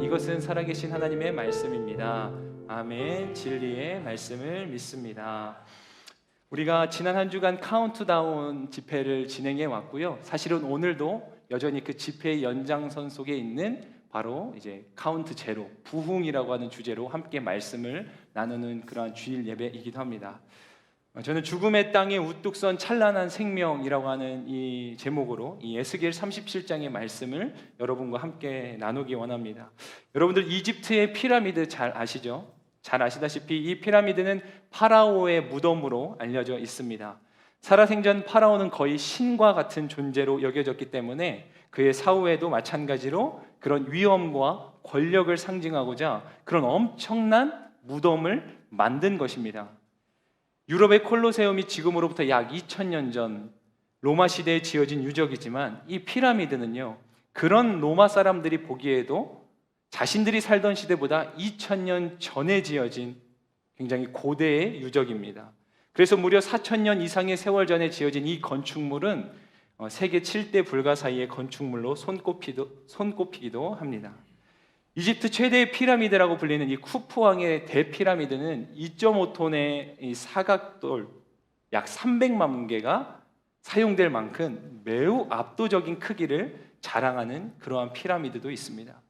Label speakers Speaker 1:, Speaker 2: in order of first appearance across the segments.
Speaker 1: 이것은 살아계신 하나님의 말씀입니다. 아멘. 진리의 말씀을 믿습니다. 우리가 지난 한 주간 카운트다운 집회를 진행해 왔고요. 사실은 오늘도 여전히 그 집회의 연장선 속에 있는 바로 이제 카운트 제로, 부흥이라고 하는 주제로 함께 말씀을 나누는 그러한 주일 예배이기도 합니다. 저는 죽음의 땅에 우뚝 선 찬란한 생명이라고 하는 이 제목으로 이 에스겔 37장의 말씀을 여러분과 함께 나누기 원합니다. 여러분들 이집트의 피라미드 잘 아시죠? 잘 아시다시피 이 피라미드는 파라오의 무덤으로 알려져 있습니다. 살아생전 파라오는 거의 신과 같은 존재로 여겨졌기 때문에 그의 사후에도 마찬가지로 그런 위엄과 권력을 상징하고자 그런 엄청난 무덤을 만든 것입니다. 유럽의 콜로세움이 지금으로부터 약 2000년 전 로마 시대에 지어진 유적이지만 이 피라미드는요, 그런 로마 사람들이 보기에도 자신들이 살던 시대보다 2000년 전에 지어진 굉장히 고대의 유적입니다. 그래서 무려 4000년 이상의 세월 전에 지어진 이 건축물은 세계 7대 불가사의의 건축물로 손꼽히기도 합니다. 이집트 최대의 피라미드라고 불리는 이 쿠푸왕의 대피라미드는 2.5톤의 이 사각돌 약 300만 개가 사용될 만큼 매우 압도적인 크기를 자랑하는 그러한 피라미드도 있습니다.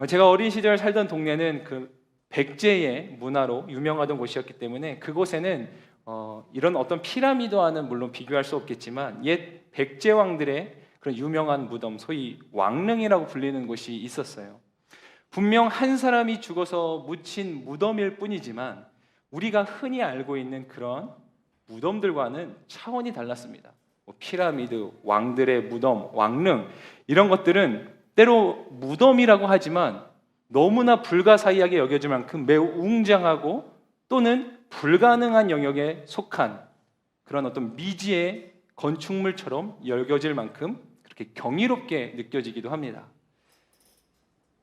Speaker 1: 제가 어린 시절 살던 동네는 그 백제의 문화로 유명하던 곳이었기 때문에 그곳에는 이런 어떤 피라미드와는 물론 비교할 수 없겠지만 옛 백제 왕들의 그런 유명한 무덤, 소위 왕릉이라고 불리는 곳이 있었어요. 분명 한 사람이 죽어서 묻힌 무덤일 뿐이지만 우리가 흔히 알고 있는 그런 무덤들과는 차원이 달랐습니다. 피라미드, 왕들의 무덤, 왕릉 이런 것들은 때로 무덤이라고 하지만 너무나 불가사의하게 여겨질 만큼 매우 웅장하고 또는 불가능한 영역에 속한 그런 어떤 미지의 건축물처럼 여겨질 만큼 그렇게 경이롭게 느껴지기도 합니다.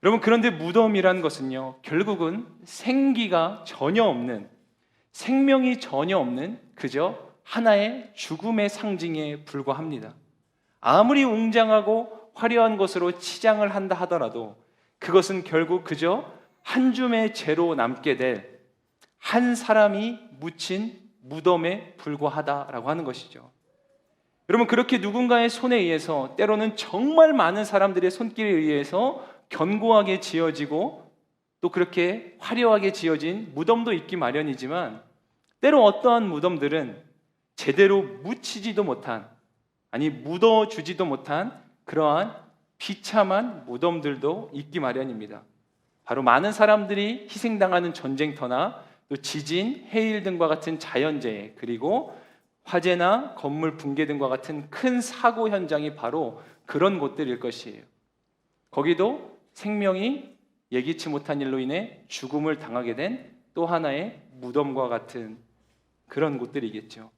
Speaker 1: 여러분, 그런데 무덤이란 것은요, 결국은 생기가 전혀 없는, 생명이 전혀 없는 그저 하나의 죽음의 상징에 불과합니다. 아무리 웅장하고 화려한 것으로 치장을 한다 하더라도 그것은 결국 그저 한 줌의 재로 남게 될 한 사람이 묻힌 무덤에 불과하다라고 하는 것이죠. 여러분, 그렇게 누군가의 손에 의해서 때로는 정말 많은 사람들의 손길에 의해서 견고하게 지어지고 또 그렇게 화려하게 지어진 무덤도 있기 마련이지만 때로 어떠한 무덤들은 제대로 묻히지도 못한, 아니 묻어주지도 못한 그러한 비참한 무덤들도 있기 마련입니다. 바로 많은 사람들이 희생당하는 전쟁터나 또 지진, 해일 등과 같은 자연재해, 그리고 화재나 건물 붕괴 등과 같은 큰 사고 현장이 바로 그런 곳들일 것이에요. 거기도 생명이 예기치 못한 일로 인해 죽음을 당하게 된 또 하나의 무덤과 같은 그런 곳들이겠죠.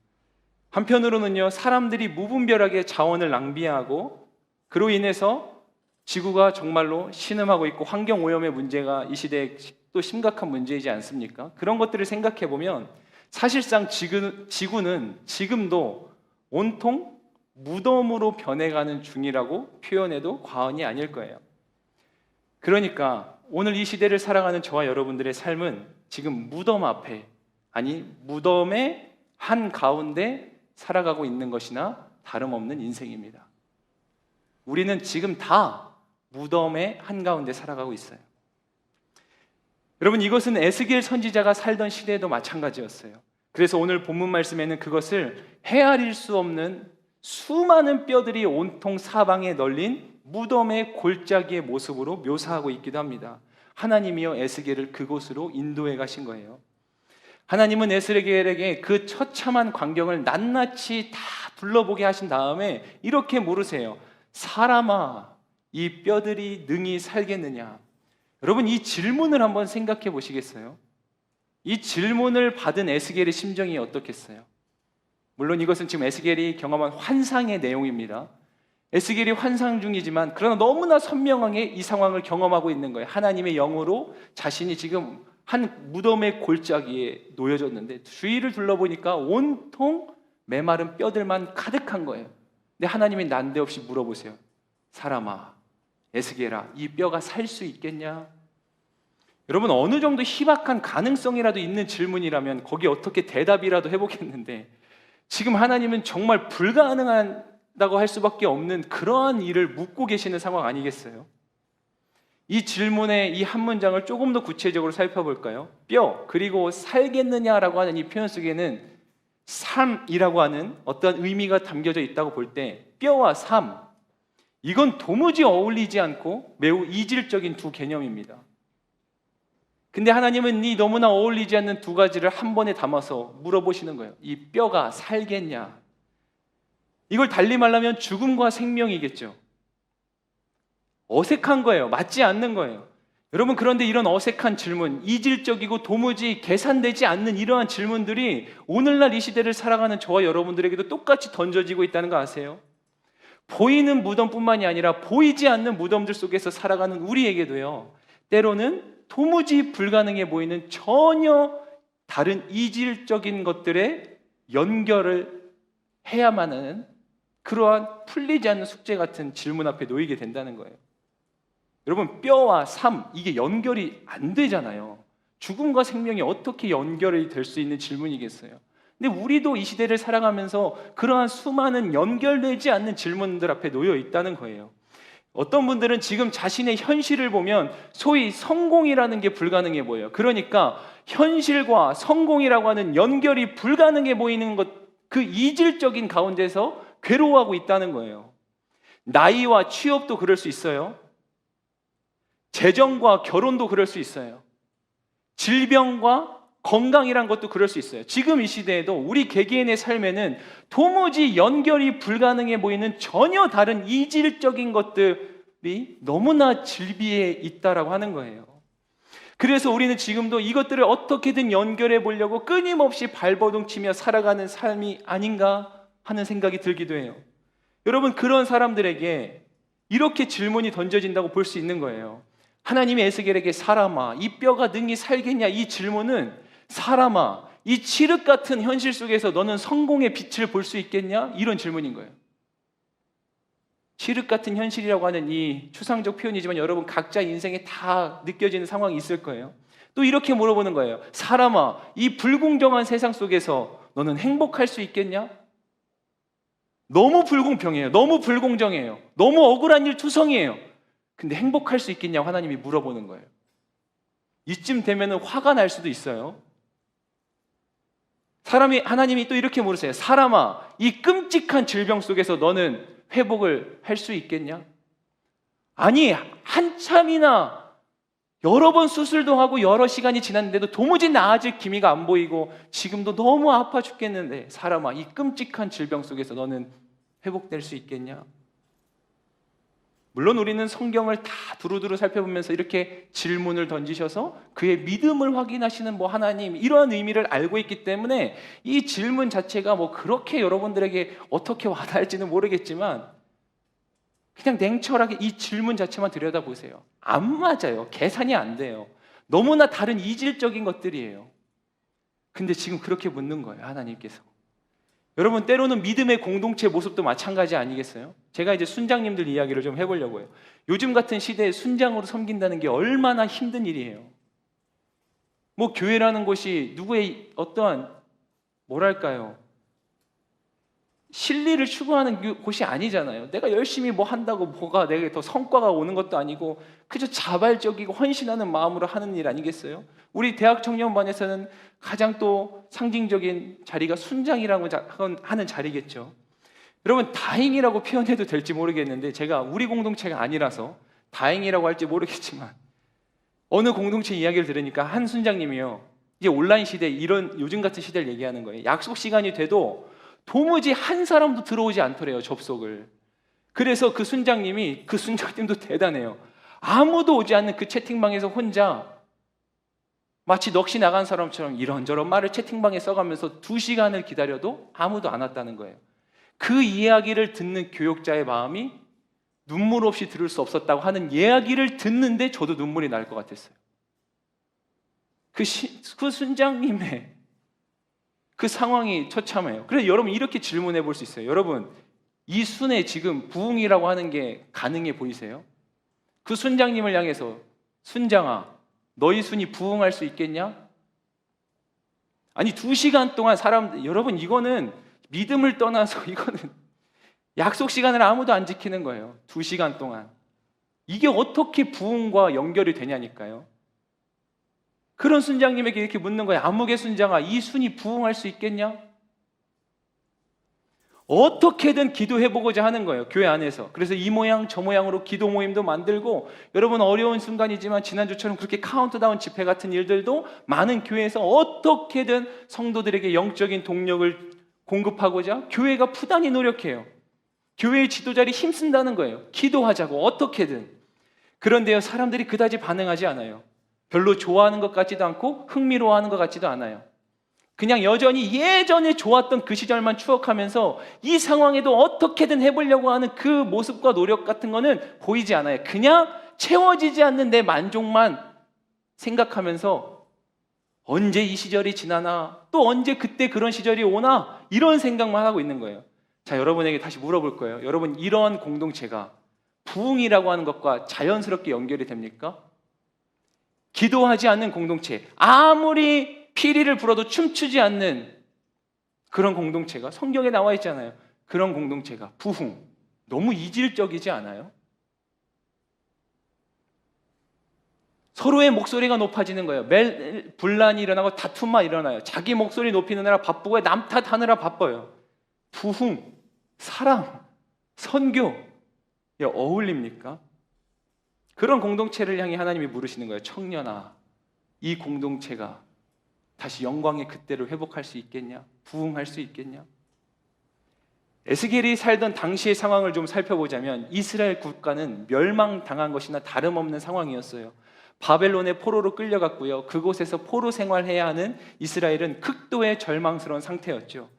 Speaker 1: 한편으로는요, 사람들이 무분별하게 자원을 낭비하고 그로 인해서 지구가 정말로 신음하고 있고 환경오염의 문제가 이 시대에 또 심각한 문제이지 않습니까? 그런 것들을 생각해 보면 사실상 지구는 지금도 온통 무덤으로 변해가는 중이라고 표현해도 과언이 아닐 거예요. 그러니까 오늘 이 시대를 살아가는 저와 여러분들의 삶은 지금 무덤 앞에, 아니 무덤의 한가운데 살아가고 있는 것이나 다름없는 인생입니다. 우리는 지금 다 무덤의 한가운데 살아가고 있어요. 여러분, 이것은 에스겔 선지자가 살던 시대에도 마찬가지였어요. 그래서 오늘 본문 말씀에는 그것을 헤아릴 수 없는 수많은 뼈들이 온통 사방에 널린 무덤의 골짜기의 모습으로 묘사하고 있기도 합니다. 하나님이여 에스겔을 그곳으로 인도해 가신 거예요. 하나님은 에스겔에게 그 처참한 광경을 낱낱이 다 둘러보게 하신 다음에 이렇게 물으세요. 사람아, 이 뼈들이 능히 살겠느냐? 여러분, 이 질문을 한번 생각해 보시겠어요? 이 질문을 받은 에스겔의 심정이 어떻겠어요? 물론 이것은 지금 에스겔이 경험한 환상의 내용입니다. 에스겔이 환상 중이지만 그러나 너무나 선명하게 이 상황을 경험하고 있는 거예요. 하나님의 영으로 자신이 지금 한 무덤의 골짜기에 놓여졌는데 주위를 둘러보니까 온통 메마른 뼈들만 가득한 거예요. 근데 하나님이 난데없이 물어보세요. 사람아, 에스겔아, 이 뼈가 살 수 있겠냐? 여러분, 어느 정도 희박한 가능성이라도 있는 질문이라면 거기 어떻게 대답이라도 해보겠는데, 지금 하나님은 정말 불가능하다고 할 수밖에 없는 그러한 일을 묻고 계시는 상황 아니겠어요? 이 질문의 이 한 문장을 조금 더 구체적으로 살펴볼까요? 뼈, 그리고 살겠느냐라고 하는 이 표현 속에는 삶이라고 하는 어떤 의미가 담겨져 있다고 볼 때, 뼈와 삶, 이건 도무지 어울리지 않고 매우 이질적인 두 개념입니다. 근데 하나님은 이 너무나 어울리지 않는 두 가지를 한 번에 담아서 물어보시는 거예요. 이 뼈가 살겠냐? 이걸 달리 말하면 죽음과 생명이겠죠. 어색한 거예요. 맞지 않는 거예요. 여러분, 그런데 이런 어색한 질문, 이질적이고 도무지 계산되지 않는 이러한 질문들이 오늘날 이 시대를 살아가는 저와 여러분들에게도 똑같이 던져지고 있다는 거 아세요? 보이는 무덤뿐만이 아니라 보이지 않는 무덤들 속에서 살아가는 우리에게도요, 때로는 도무지 불가능해 보이는 전혀 다른 이질적인 것들의 연결을 해야만 하는 그러한 풀리지 않는 숙제 같은 질문 앞에 놓이게 된다는 거예요. 여러분, 뼈와 삶, 이게 연결이 안 되잖아요. 죽음과 생명이 어떻게 연결이 될 수 있는 질문이겠어요? 근데 우리도 이 시대를 살아가면서 그러한 수많은 연결되지 않는 질문들 앞에 놓여 있다는 거예요. 어떤 분들은 지금 자신의 현실을 보면 소위 성공이라는 게 불가능해 보여요. 그러니까 현실과 성공이라고 하는 연결이 불가능해 보이는 것, 그 이질적인 가운데서 괴로워하고 있다는 거예요. 나이와 취업도 그럴 수 있어요. 재정과 결혼도 그럴 수 있어요. 질병과 건강이란 것도 그럴 수 있어요. 지금 이 시대에도 우리 개개인의 삶에는 도무지 연결이 불가능해 보이는 전혀 다른 이질적인 것들이 너무나 질비해 있다라고 하는 거예요. 그래서 우리는 지금도 이것들을 어떻게든 연결해 보려고 끊임없이 발버둥치며 살아가는 삶이 아닌가 하는 생각이 들기도 해요. 여러분, 그런 사람들에게 이렇게 질문이 던져진다고 볼 수 있는 거예요. 하나님이 에스겔에게 사람아, 이 뼈가 능히 살겠냐? 이 질문은 사람아, 이 칠흑 같은 현실 속에서 너는 성공의 빛을 볼 수 있겠냐? 이런 질문인 거예요. 칠흑 같은 현실이라고 하는 이 추상적 표현이지만 여러분 각자 인생에 다 느껴지는 상황이 있을 거예요. 또 이렇게 물어보는 거예요. 사람아, 이 불공정한 세상 속에서 너는 행복할 수 있겠냐? 너무 불공평해요. 너무 불공정해요. 너무 억울한 일 투성이에요. 근데 행복할 수 있겠냐고 하나님이 물어보는 거예요. 이쯤 되면 화가 날 수도 있어요. 하나님이 또 이렇게 물으세요. 사람아, 이 끔찍한 질병 속에서 너는 회복을 할 수 있겠냐? 아니, 한참이나 여러 번 수술도 하고 여러 시간이 지났는데도 도무지 나아질 기미가 안 보이고 지금도 너무 아파 죽겠는데, 사람아, 이 끔찍한 질병 속에서 너는 회복될 수 있겠냐? 물론 우리는 성경을 다 두루두루 살펴보면서 이렇게 질문을 던지셔서 그의 믿음을 확인하시는 하나님, 이러한 의미를 알고 있기 때문에 이 질문 자체가 그렇게 여러분들에게 어떻게 와닿을지는 모르겠지만 그냥 냉철하게 이 질문 자체만 들여다보세요. 안 맞아요. 계산이 안 돼요. 너무나 다른 이질적인 것들이에요. 근데 지금 그렇게 묻는 거예요, 하나님께서. 여러분, 때로는 믿음의 공동체 모습도 마찬가지 아니겠어요? 제가 이제 순장님들 이야기를 좀 해보려고 해요. 요즘 같은 시대에 순장으로 섬긴다는 게 얼마나 힘든 일이에요. 교회라는 곳이 누구의 어떠한 실리를 추구하는 곳이 아니잖아요. 내가 열심히 한다고 내게 더 성과가 오는 것도 아니고 그저 자발적이고 헌신하는 마음으로 하는 일 아니겠어요? 우리 대학 청년반에서는 가장 또 상징적인 자리가 순장이라고 하는 자리겠죠. 여러분, 다행이라고 표현해도 될지 모르겠는데 제가 우리 공동체가 아니라서 다행이라고 할지 모르겠지만 어느 공동체 이야기를 들으니까 한 순장님이요, 이제 온라인 시대, 이런 요즘 같은 시대를 얘기하는 거예요. 약속 시간이 돼도 도무지 한 사람도 들어오지 않더래요, 접속을. 그래서 그 순장님도 대단해요. 아무도 오지 않는 그 채팅방에서 혼자 마치 넋이 나간 사람처럼 이런저런 말을 채팅방에 써가면서 2시간을 기다려도 아무도 안 왔다는 거예요. 그 이야기를 듣는 교역자의 마음이 눈물 없이 들을 수 없었다고 하는 이야기를 듣는데 저도 눈물이 날 것 같았어요. 그 순장님의 그 상황이 처참해요. 그래서 여러분, 이렇게 질문해 볼 수 있어요. 여러분, 이 순에 지금 부흥이라고 하는 게 가능해 보이세요? 그 순장님을 향해서 순장아, 너희 순이 부응할 수 있겠냐? 아니 2시간 동안 여러분 이거는 믿음을 떠나서 이거는 약속 시간을 아무도 안 지키는 거예요. 2시간 동안. 이게 어떻게 부흥과 연결이 되냐니까요. 그런 순장님에게 이렇게 묻는 거예요. 암흑의 순장아, 이 순이 부흥할 수 있겠냐? 어떻게든 기도해보고자 하는 거예요. 교회 안에서. 그래서 이 모양 저 모양으로 기도 모임도 만들고, 여러분 어려운 순간이지만 지난주처럼 그렇게 카운트다운 집회 같은 일들도 많은 교회에서 어떻게든 성도들에게 영적인 동력을 공급하고자 교회가 부단히 노력해요. 교회의 지도자들이 힘쓴다는 거예요. 기도하자고 어떻게든. 그런데요, 사람들이 그다지 반응하지 않아요. 별로 좋아하는 것 같지도 않고 흥미로워하는 것 같지도 않아요. 그냥 여전히 예전에 좋았던 그 시절만 추억하면서 이 상황에도 어떻게든 해보려고 하는 그 모습과 노력 같은 거는 보이지 않아요. 그냥 채워지지 않는 내 만족만 생각하면서 언제 이 시절이 지나나, 또 언제 그때 그런 시절이 오나, 이런 생각만 하고 있는 거예요. 자, 여러분에게 다시 물어볼 거예요. 여러분, 이런 공동체가 부흥이라고 하는 것과 자연스럽게 연결이 됩니까? 기도하지 않는 공동체, 아무리 피리를 불어도 춤추지 않는 그런 공동체가 성경에 나와 있잖아요. 그런 공동체가 부흥, 너무 이질적이지 않아요? 서로의 목소리가 높아지는 거예요. 매일 분란이 일어나고 다툼만 일어나요. 자기 목소리 높이느라 바쁘고 남 탓하느라 바빠요. 부흥, 사랑, 선교, 어울립니까? 그런 공동체를 향해 하나님이 물으시는 거예요. 청년아, 이 공동체가 다시 영광의 그때를 회복할 수 있겠냐? 부흥할 수 있겠냐? 에스겔이 살던 당시의 상황을 좀 살펴보자면 이스라엘 국가는 멸망당한 것이나 다름없는 상황이었어요. 바벨론의 포로로 끌려갔고요. 그곳에서 포로 생활해야 하는 이스라엘은 극도의 절망스러운 상태였죠.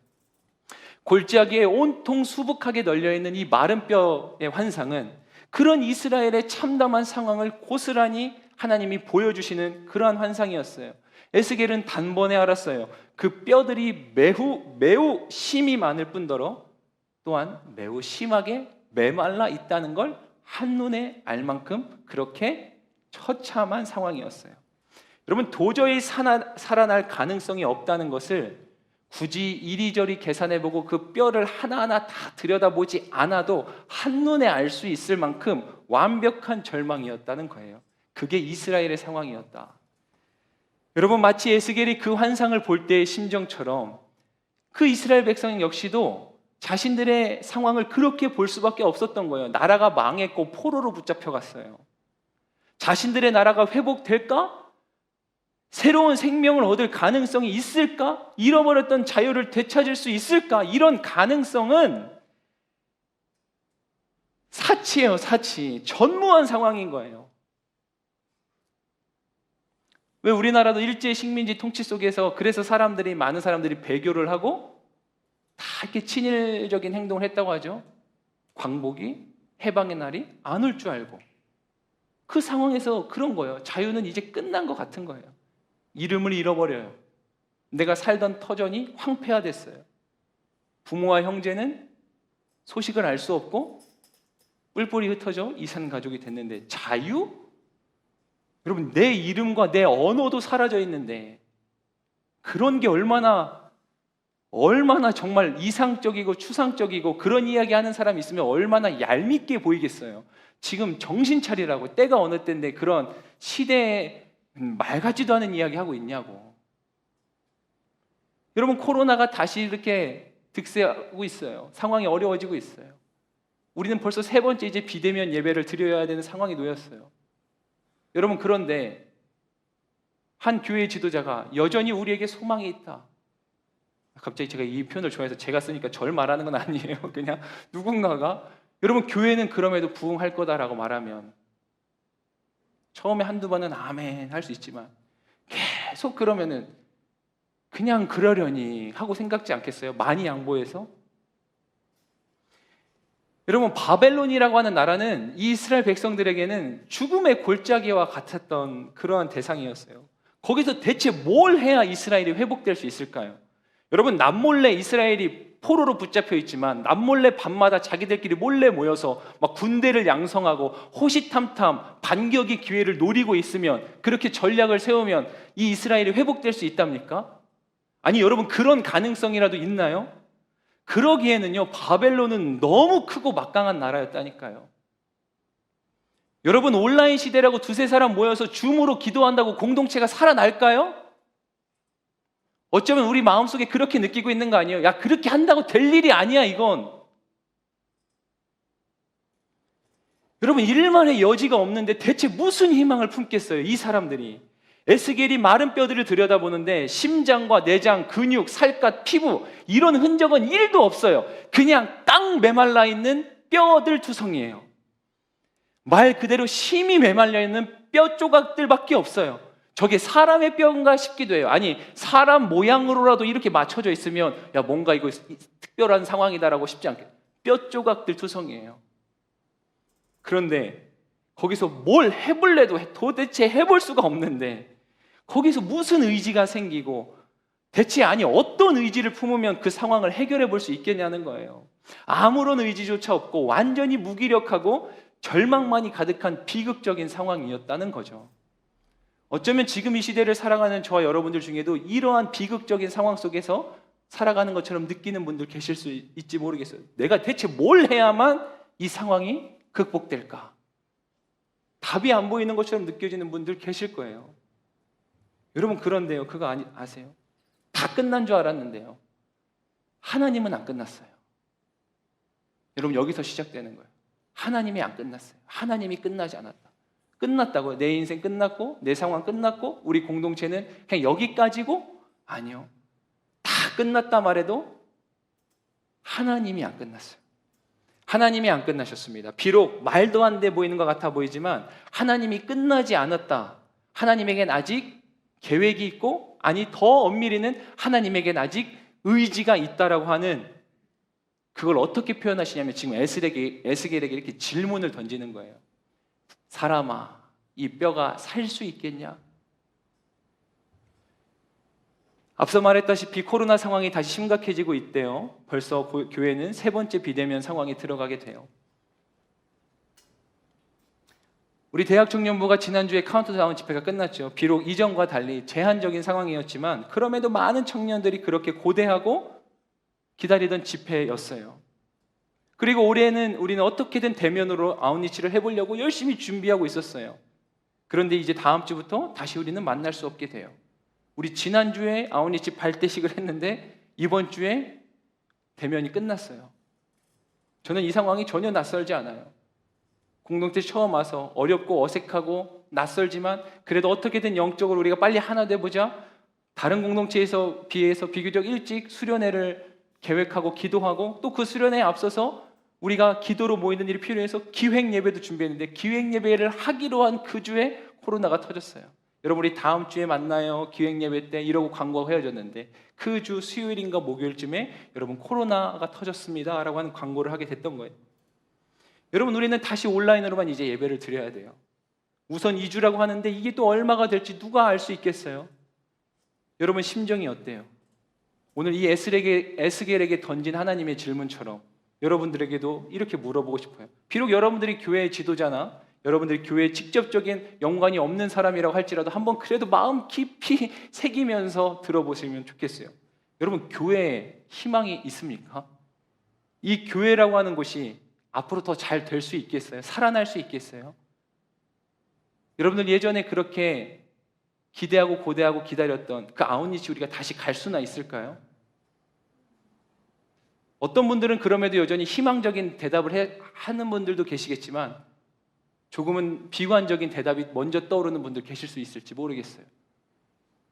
Speaker 1: 골짜기에 온통 수북하게 널려있는 이 마른 뼈의 환상은 그런 이스라엘의 참담한 상황을 고스란히 하나님이 보여주시는 그러한 환상이었어요. 에스겔은 단번에 알았어요. 그 뼈들이 매우 심이 많을 뿐더러 또한 매우 심하게 메말라 있다는 걸 한눈에 알 만큼 그렇게 처참한 상황이었어요. 여러분, 도저히 살아날 가능성이 없다는 것을 굳이 이리저리 계산해보고 그 뼈를 하나하나 다 들여다보지 않아도 한눈에 알 수 있을 만큼 완벽한 절망이었다는 거예요. 그게 이스라엘의 상황이었다. 여러분, 마치 에스겔이 그 환상을 볼 때의 심정처럼 그 이스라엘 백성 역시도 자신들의 상황을 그렇게 볼 수밖에 없었던 거예요. 나라가 망했고 포로로 붙잡혀갔어요. 자신들의 나라가 회복될까? 새로운 생명을 얻을 가능성이 있을까? 잃어버렸던 자유를 되찾을 수 있을까? 이런 가능성은 사치예요, 사치. 전무한 상황인 거예요. 왜 우리나라도 일제 식민지 통치 속에서 그래서 많은 사람들이 배교를 하고 다 이렇게 친일적인 행동을 했다고 하죠? 광복이, 해방의 날이 안 올 줄 알고. 그 상황에서 그런 거예요. 자유는 이제 끝난 것 같은 거예요. 이름을 잃어버려요. 내가 살던 터전이 황폐화됐어요. 부모와 형제는 소식을 알 수 없고 뿔뿔이 흩어져 이산 가족이 됐는데 자유? 여러분, 내 이름과 내 언어도 사라져 있는데 그런 게 얼마나 정말 이상적이고 추상적이고 그런 이야기 하는 사람이 있으면 얼마나 얄밉게 보이겠어요. 지금 정신 차리라고, 때가 어느 때인데 그런 시대에 말 같지도 않은 이야기 하고 있냐고. 여러분, 코로나가 다시 이렇게 득세하고 있어요. 상황이 어려워지고 있어요. 우리는 벌써 3번째 이제 비대면 예배를 드려야 되는 상황이 놓였어요. 여러분, 그런데 한 교회 지도자가 여전히 우리에게 소망이 있다. 갑자기 제가 이 표현을 좋아해서 제가 쓰니까 절 말하는 건 아니에요. 그냥 누군가가 여러분, 교회는 그럼에도 부흥할 거다라고 말하면 처음에 한두 번은 아멘 할 수 있지만 계속 그러면은 그냥 그러려니 하고 생각지 않겠어요? 많이 양보해서? 여러분, 바벨론이라고 하는 나라는 이 이스라엘 백성들에게는 죽음의 골짜기와 같았던 그러한 대상이었어요. 거기서 대체 뭘 해야 이스라엘이 회복될 수 있을까요? 여러분, 남몰래 이스라엘이 포로로 붙잡혀 있지만 남몰래 밤마다 자기들끼리 몰래 모여서 막 군대를 양성하고 호시탐탐 반격의 기회를 노리고 있으면, 그렇게 전략을 세우면 이 이스라엘이 회복될 수 있답니까? 아니 여러분, 그런 가능성이라도 있나요? 그러기에는요, 바벨론은 너무 크고 막강한 나라였다니까요. 여러분, 온라인 시대라고 두세 사람 모여서 줌으로 기도한다고 공동체가 살아날까요? 어쩌면 우리 마음속에 그렇게 느끼고 있는 거 아니에요? 야, 그렇게 한다고 될 일이 아니야, 이건. 여러분, 일만의 여지가 없는데 대체 무슨 희망을 품겠어요, 이 사람들이. 에스겔이 마른 뼈들을 들여다보는데 심장과 내장, 근육, 살갗, 피부 이런 흔적은 1도 없어요. 그냥 딱 메말라 있는 뼈들 투성이에요. 말 그대로 심이 메말라 있는 뼈 조각들밖에 없어요. 저게 사람의 뼈인가 싶기도 해요. 아니, 사람 모양으로라도 이렇게 맞춰져 있으면 야, 뭔가 이거 특별한 상황이다라고 싶지 않게 뼈 조각들 투성이에요. 그런데 거기서 뭘 해볼래도 도대체 해볼 수가 없는데, 거기서 무슨 의지가 생기고 대체 아니 어떤 의지를 품으면 그 상황을 해결해 볼 수 있겠냐는 거예요. 아무런 의지조차 없고 완전히 무기력하고 절망만이 가득한 비극적인 상황이었다는 거죠. 어쩌면 지금 이 시대를 살아가는 저와 여러분들 중에도 이러한 비극적인 상황 속에서 살아가는 것처럼 느끼는 분들 계실 수 있지 모르겠어요. 내가 대체 뭘 해야만 이 상황이 극복될까? 답이 안 보이는 것처럼 느껴지는 분들 계실 거예요. 여러분, 그런데요, 그거 아세요? 다 끝난 줄 알았는데요, 하나님은 안 끝났어요. 여러분, 여기서 시작되는 거예요. 하나님이 안 끝났어요. 하나님이 끝나지 않았다. 끝났다고요? 내 인생 끝났고 내 상황 끝났고 우리 공동체는 그냥 여기까지고? 아니요. 다 끝났다 말해도 하나님이 안 끝났어요. 하나님이 안 끝나셨습니다. 비록 말도 안 돼 보이는 것 같아 보이지만 하나님이 끝나지 않았다. 하나님에겐 아직 계획이 있고, 아니 더 엄밀히는 하나님에겐 아직 의지가 있다라고 하는, 그걸 어떻게 표현하시냐면 지금 에스겔에게 이렇게 질문을 던지는 거예요. 사람아, 이 뼈가 살 수 있겠냐? 앞서 말했다시피 코로나 상황이 다시 심각해지고 있대요. 벌써 교회는 3번째 비대면 상황에 들어가게 돼요. 우리 대학 청년부가 지난주에 카운트다운 집회가 끝났죠. 비록 이전과 달리 제한적인 상황이었지만 그럼에도 많은 청년들이 그렇게 고대하고 기다리던 집회였어요. 그리고 올해는 우리는 어떻게든 대면으로 아웃리치를 해보려고 열심히 준비하고 있었어요. 그런데 이제 다음 주부터 다시 우리는 만날 수 없게 돼요. 우리 지난주에 아웃리치 발대식을 했는데 이번 주에 대면이 끝났어요. 저는 이 상황이 전혀 낯설지 않아요. 공동체 처음 와서 어렵고 어색하고 낯설지만 그래도 어떻게든 영적으로 우리가 빨리 하나 돼보자. 다른 공동체에서 비해서 비교적 일찍 수련회를 계획하고 기도하고, 또 그 수련회에 앞서서 우리가 기도로 모이는 일이 필요해서 기획 예배도 준비했는데 기획 예배를 하기로 한 그 주에 코로나가 터졌어요. 여러분, 우리 다음 주에 만나요, 기획 예배 때, 이러고 광고가 헤어졌는데 그 주 수요일인가 목요일쯤에 여러분 코로나가 터졌습니다 라고 하는 광고를 하게 됐던 거예요. 여러분, 우리는 다시 온라인으로만 이제 예배를 드려야 돼요. 우선 2주라고 하는데 이게 또 얼마가 될지 누가 알 수 있겠어요? 여러분 심정이 어때요? 오늘 이 에스겔에게 던진 하나님의 질문처럼 여러분들에게도 이렇게 물어보고 싶어요. 비록 여러분들이 교회의 지도자나 여러분들이 교회에 직접적인 연관이 없는 사람이라고 할지라도 한번 그래도 마음 깊이 새기면서 들어보시면 좋겠어요. 여러분, 교회에 희망이 있습니까? 이 교회라고 하는 곳이 앞으로 더 잘 될 수 있겠어요? 살아날 수 있겠어요? 여러분들 예전에 그렇게 기대하고 고대하고 기다렸던 그 아웃리치 우리가 다시 갈 수나 있을까요? 어떤 분들은 그럼에도 여전히 희망적인 대답을 하는 분들도 계시겠지만 조금은 비관적인 대답이 먼저 떠오르는 분들 계실 수 있을지 모르겠어요.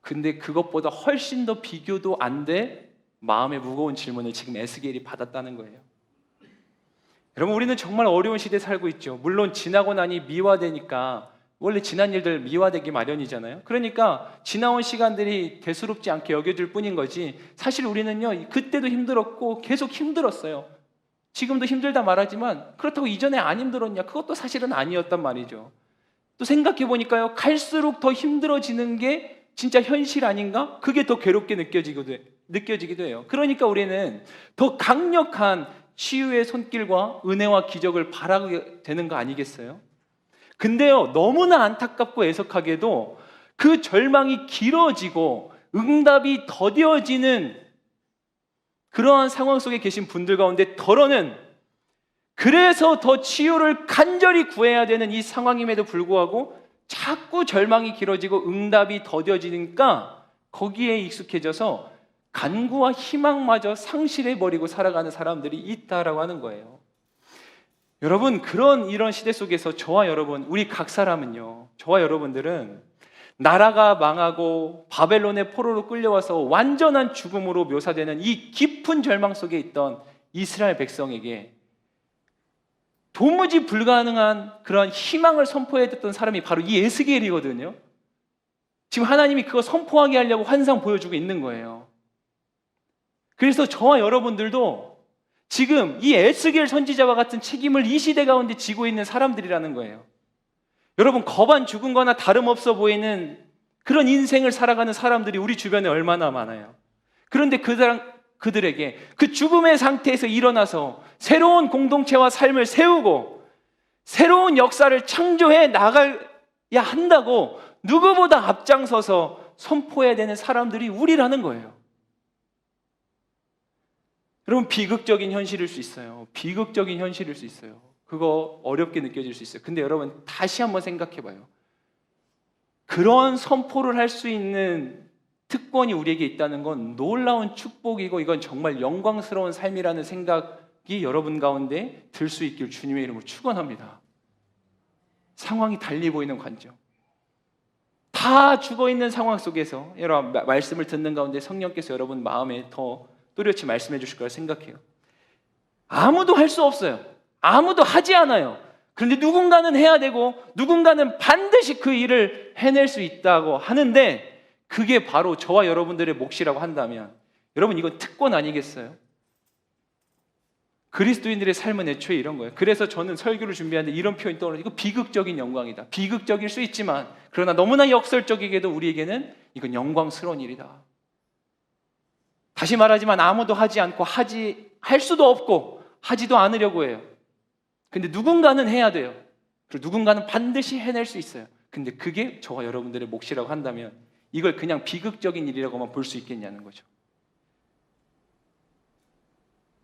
Speaker 1: 근데 그것보다 훨씬 더 비교도 안 돼 마음의 무거운 질문을 지금 에스겔이 받았다는 거예요. 여러분, 우리는 정말 어려운 시대에 살고 있죠. 물론 지나고 나니 미화되니까, 원래 지난 일들 미화되기 마련이잖아요. 그러니까 지나온 시간들이 대수롭지 않게 여겨질 뿐인 거지, 사실 우리는요 그때도 힘들었고 계속 힘들었어요. 지금도 힘들다 말하지만 그렇다고 이전에 안 힘들었냐? 그것도 사실은 아니었단 말이죠. 또 생각해 보니까요, 갈수록 더 힘들어지는 게 진짜 현실 아닌가? 그게 더 괴롭게 느껴지거든요. 느껴지기도 해요. 그러니까 우리는 더 강력한 치유의 손길과 은혜와 기적을 바라게 되는 거 아니겠어요? 근데요, 너무나 안타깝고 애석하게도 그 절망이 길어지고 응답이 더뎌지는 그러한 상황 속에 계신 분들 가운데 더러는 그래서 더 치유를 간절히 구해야 되는 이 상황임에도 불구하고 자꾸 절망이 길어지고 응답이 더뎌지니까 거기에 익숙해져서 간구와 희망마저 상실해버리고 살아가는 사람들이 있다라고 하는 거예요. 여러분, 이런 시대 속에서 저와 여러분, 우리 각 사람은요, 저와 여러분들은 나라가 망하고 바벨론의 포로로 끌려와서 완전한 죽음으로 묘사되는 이 깊은 절망 속에 있던 이스라엘 백성에게 도무지 불가능한 그런 희망을 선포했던 사람이 바로 이 에스겔이거든요. 지금 하나님이 그거 선포하게 하려고 환상 보여주고 있는 거예요. 그래서 저와 여러분들도 지금 이 에스겔 선지자와 같은 책임을 이 시대 가운데 지고 있는 사람들이라는 거예요. 여러분, 겁안 죽은 거나 다름없어 보이는 그런 인생을 살아가는 사람들이 우리 주변에 얼마나 많아요. 그런데 그들에게 그 죽음의 상태에서 일어나서 새로운 공동체와 삶을 세우고 새로운 역사를 창조해 나가야 한다고 누구보다 앞장서서 선포해야 되는 사람들이 우리라는 거예요. 여러분, 비극적인 현실일 수 있어요. 비극적인 현실일 수 있어요. 그거 어렵게 느껴질 수 있어요. 근데 여러분, 다시 한번 생각해 봐요. 그런 선포를 할 수 있는 특권이 우리에게 있다는 건 놀라운 축복이고 이건 정말 영광스러운 삶이라는 생각이 여러분 가운데 들 수 있길 주님의 이름으로 축원합니다. 상황이 달리 보이는 관점, 다 죽어있는 상황 속에서 여러분 말씀을 듣는 가운데 성령께서 여러분 마음에 더 또렷이 말씀해 주실 거라 생각해요. 아무도 할 수 없어요. 아무도 하지 않아요. 그런데 누군가는 해야 되고 누군가는 반드시 그 일을 해낼 수 있다고 하는데 그게 바로 저와 여러분들의 몫이라고 한다면 여러분, 이건 특권 아니겠어요? 그리스도인들의 삶은 애초에 이런 거예요. 그래서 저는 설교를 준비하는데 이런 표현이 떠올라요. 이거 비극적인 영광이다. 비극적일 수 있지만 그러나 너무나 역설적이게도 우리에게는 이건 영광스러운 일이다. 다시 말하지만 아무도 하지 않고 할 수도 없고 하지도 않으려고 해요. 근데 누군가는 해야 돼요. 그리고 누군가는 반드시 해낼 수 있어요. 근데 그게 저와 여러분들의 몫이라고 한다면 이걸 그냥 비극적인 일이라고만 볼 수 있겠냐는 거죠.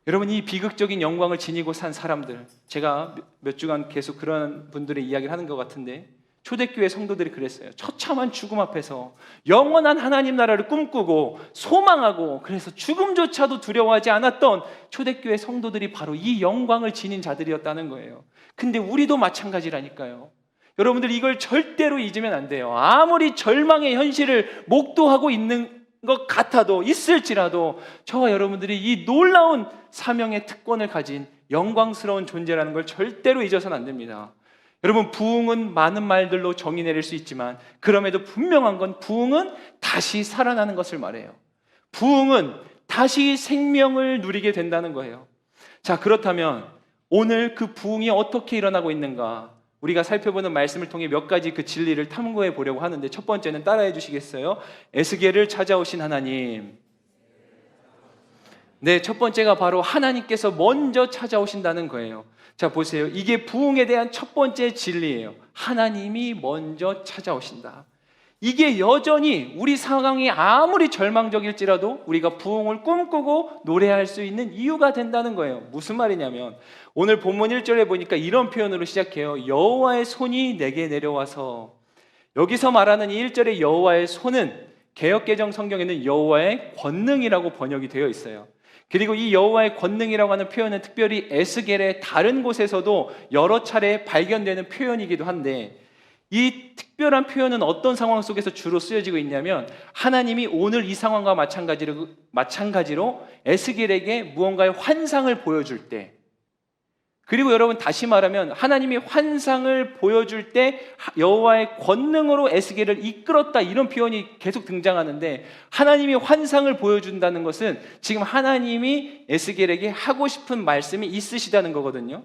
Speaker 1: 여러분, 이 비극적인 영광을 지니고 산 사람들, 제가 몇 주간 계속 그런 분들의 이야기를 하는 것 같은데 초대교회 성도들이 그랬어요. 처참한 죽음 앞에서 영원한 하나님 나라를 꿈꾸고 소망하고 그래서 죽음조차도 두려워하지 않았던 초대교회 성도들이 바로 이 영광을 지닌 자들이었다는 거예요. 근데 우리도 마찬가지라니까요. 여러분들, 이걸 절대로 잊으면 안 돼요. 아무리 절망의 현실을 목도하고 있는 것 같아도 있을지라도 저와 여러분들이 이 놀라운 사명의 특권을 가진 영광스러운 존재라는 걸 절대로 잊어서는 안 됩니다. 여러분, 부흥은 많은 말들로 정의 내릴 수 있지만 그럼에도 분명한 건 부흥은 다시 살아나는 것을 말해요. 부흥은 다시 생명을 누리게 된다는 거예요. 자, 그렇다면 오늘 그 부흥이 어떻게 일어나고 있는가? 우리가 살펴보는 말씀을 통해 몇 가지 그 진리를 탐구해 보려고 하는데 첫 번째는 따라해 주시겠어요? 에스겔을 찾아오신 하나님. 네, 첫 번째가 바로 하나님께서 먼저 찾아오신다는 거예요. 자, 보세요. 이게 부흥에 대한 첫 번째 진리예요. 하나님이 먼저 찾아오신다. 이게 여전히 우리 상황이 아무리 절망적일지라도 우리가 부흥을 꿈꾸고 노래할 수 있는 이유가 된다는 거예요. 무슨 말이냐면 오늘 본문 1절에 보니까 이런 표현으로 시작해요. 여호와의 손이 내게 내려와서. 여기서 말하는 이 1절의 여호와의 손은 개역개정 성경에는 여호와의 권능이라고 번역이 되어 있어요. 그리고 이 여호와의 권능이라고 하는 표현은 특별히 에스겔의 다른 곳에서도 여러 차례 발견되는 표현이기도 한데 이 특별한 표현은 어떤 상황 속에서 주로 쓰여지고 있냐면 하나님이 오늘 이 상황과 마찬가지로 에스겔에게 무언가의 환상을 보여줄 때, 그리고 여러분 다시 말하면 하나님이 환상을 보여줄 때 여호와의 권능으로 에스겔을 이끌었다, 이런 표현이 계속 등장하는데 하나님이 환상을 보여준다는 것은 지금 하나님이 에스겔에게 하고 싶은 말씀이 있으시다는 거거든요.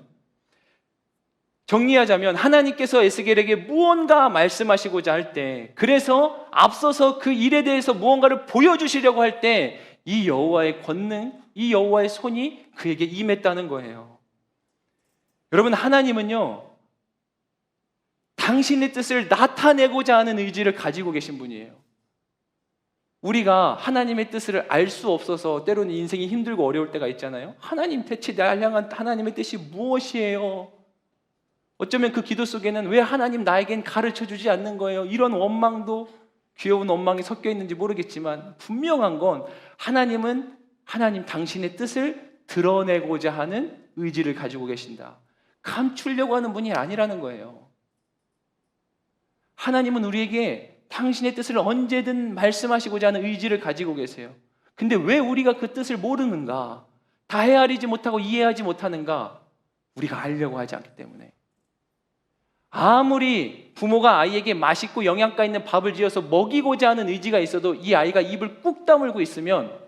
Speaker 1: 정리하자면 하나님께서 에스겔에게 무언가 말씀하시고자 할 때, 그래서 앞서서 그 일에 대해서 무언가를 보여주시려고 할 때 이 여호와의 권능, 이 여호와의 손이 그에게 임했다는 거예요. 여러분, 하나님은요, 당신의 뜻을 나타내고자 하는 의지를 가지고 계신 분이에요. 우리가 하나님의 뜻을 알 수 없어서 때로는 인생이 힘들고 어려울 때가 있잖아요. 하나님, 대체 나를 향한 하나님의 뜻이 무엇이에요? 어쩌면 그 기도 속에는 왜 하나님 나에겐 가르쳐 주지 않는 거예요? 이런 원망도, 귀여운 원망이 섞여 있는지 모르겠지만 분명한 건 하나님은 하나님 당신의 뜻을 드러내고자 하는 의지를 가지고 계신다. 감추려고 하는 분이 아니라는 거예요. 하나님은 우리에게 당신의 뜻을 언제든 말씀하시고자 하는 의지를 가지고 계세요. 근데 왜 우리가 그 뜻을 모르는가? 다 헤아리지 못하고 이해하지 못하는가? 우리가 알려고 하지 않기 때문에. 아무리 부모가 아이에게 맛있고 영양가 있는 밥을 지어서 먹이고자 하는 의지가 있어도 이 아이가 입을 꾹 다물고 있으면